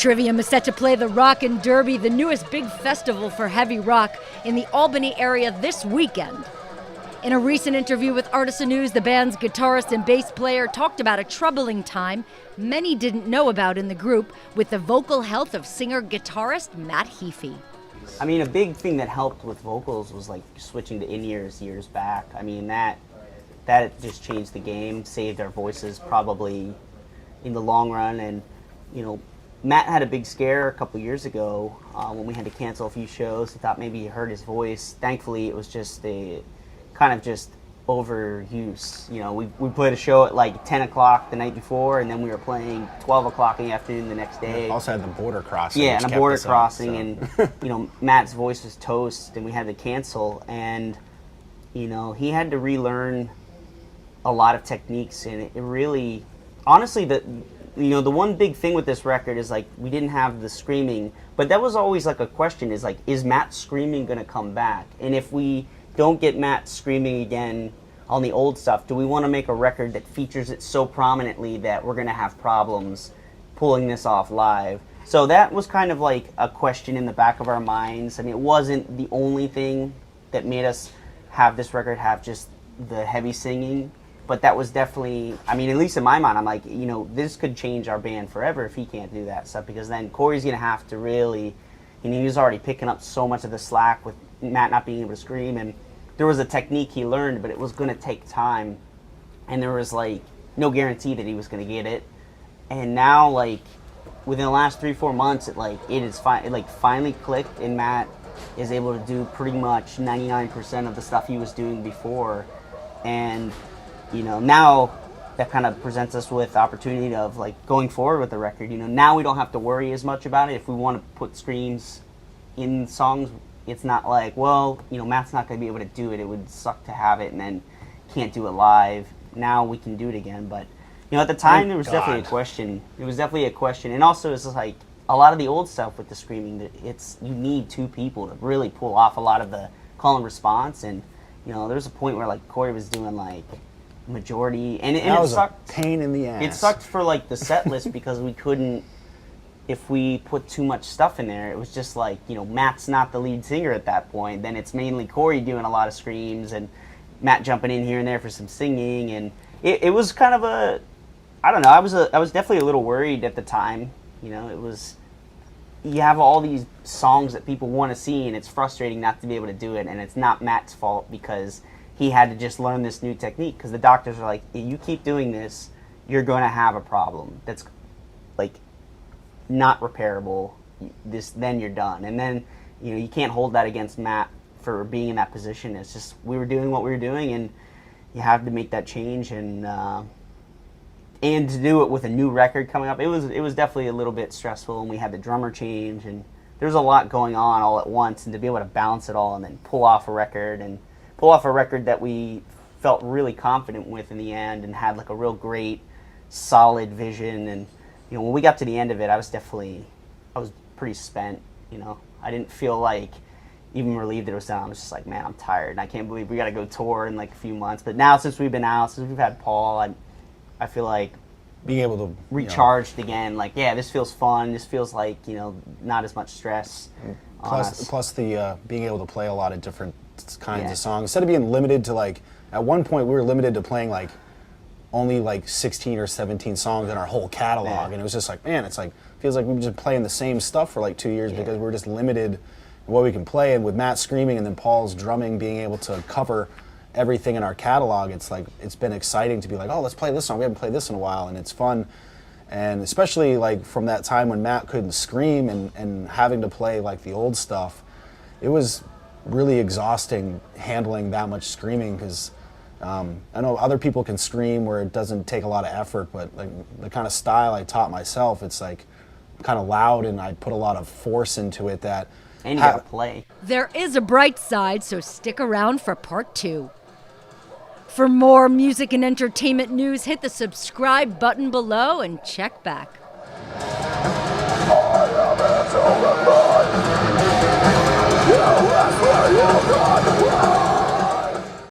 Trivium is set to play the Rockin' Derby, the newest big festival for heavy rock, in the Albany area this weekend. In a recent interview with Artisan News, the band's guitarist and bass player talked about a troubling time many didn't know about in the group with the vocal health of singer-guitarist Matt Heafy. I mean, a big thing that helped with vocals was like switching to in-ears years back. I mean, that just changed the game, saved our voices probably in the long run. And, you know, Matt had a big scare a couple years ago when we had to cancel a few shows. He thought maybe he hurt his voice. Thankfully, it was just a kind of just overuse. You know, we played a show at like 10 o'clock the night before, and then we were playing 12 o'clock in the afternoon the next day. Also had the border crossing. Yeah, and a border crossing, and you know, Matt's voice was toast, and we had to cancel. And you know, he had to relearn a lot of techniques, and it really, honestly, the one big thing with this record is like we didn't have the screaming, but that was always like a question: is like, is Matt screaming going to come back? And if we don't get Matt screaming again on the old stuff, do we want to make a record that features it so prominently that we're going to have problems pulling this off live? So that was kind of like a question in the back of our minds. I mean, it wasn't the only thing that made us have this record have just the heavy singing, but that was definitely, I mean, at least in my mind, I'm like, you know, this could change our band forever if he can't do that stuff, because then Corey's going to have to really, you know, he was already picking up so much of the slack with Matt not being able to scream, and there was a technique he learned, but it was going to take time, and there was like no guarantee that he was going to get it. And now, like within the last 3-4 months, it finally clicked, and Matt is able to do pretty much 99% of the stuff he was doing before. And you know, now that kind of presents us with opportunity of like going forward with the record. You know, now we don't have to worry as much about it. If we want to put screams in songs, it's not like, well, you know, Matt's not going to be able to do it. It would suck to have it and then can't do it live. Now we can do it again. But, you know, at the time, there was definitely a question. It was definitely a question. And also, it's like a lot of the old stuff with the screaming, you need two people to really pull off a lot of the call and response. And, you know, there was a point where, like, Corey was doing, like, majority. And it was sucked. A pain in the ass. It sucked for, like, the set list because we couldn't. If we put too much stuff in there, it was just like, you know, Matt's not the lead singer at that point. Then it's mainly Corey doing a lot of screams and Matt jumping in here and there for some singing. And it was kind of I don't know, I was definitely a little worried at the time. You know, it was, you have all these songs that people want to see, and it's frustrating not to be able to do it. And it's not Matt's fault because he had to just learn this new technique, because the doctors are like, if you keep doing this, you're going to have a problem that's like not repairable. Then you're done. And then, you know, you can't hold that against Matt for being in that position. It's just, we were doing what we were doing, and you have to make that change. And to do it with a new record coming up, it was definitely a little bit stressful. And we had the drummer change, and there was a lot going on all at once. And to be able to balance it all and then pull off a record that we felt really confident with in the end, and had like a real great solid vision. And you know, when we got to the end of it, I was pretty spent. You know, I didn't feel like even relieved that it was done. I was just like, man, I'm tired, and I can't believe we got to go tour in like a few months. But now, since we've been out, since we've had Paul, I feel like being able to recharged again. Like, yeah, this feels fun. This feels like, you know, not as much stress. Plus the being able to play a lot of different kinds of songs instead of being limited to, like, at one point we were limited to playing like only like 16 or 17 songs in our whole catalog, and it was just like, man, it's like, feels like we've been just playing the same stuff for like 2 years because we're just limited in what we can play. And with Matt screaming and then Paul's drumming, being able to cover everything in our catalog, it's like, it's been exciting to be like, oh, let's play this song, we haven't played this in a while, and it's fun. And especially like from that time when Matt couldn't scream and having to play like the old stuff, it was really exhausting handling that much screaming, because I know other people can scream where it doesn't take a lot of effort, but like the kind of style I taught myself, it's like kind of loud, and I put a lot of force into it that. And you gotta play. There is a bright side, so stick around for part 2. For more music and entertainment news, hit the subscribe button below and check back. I am it to the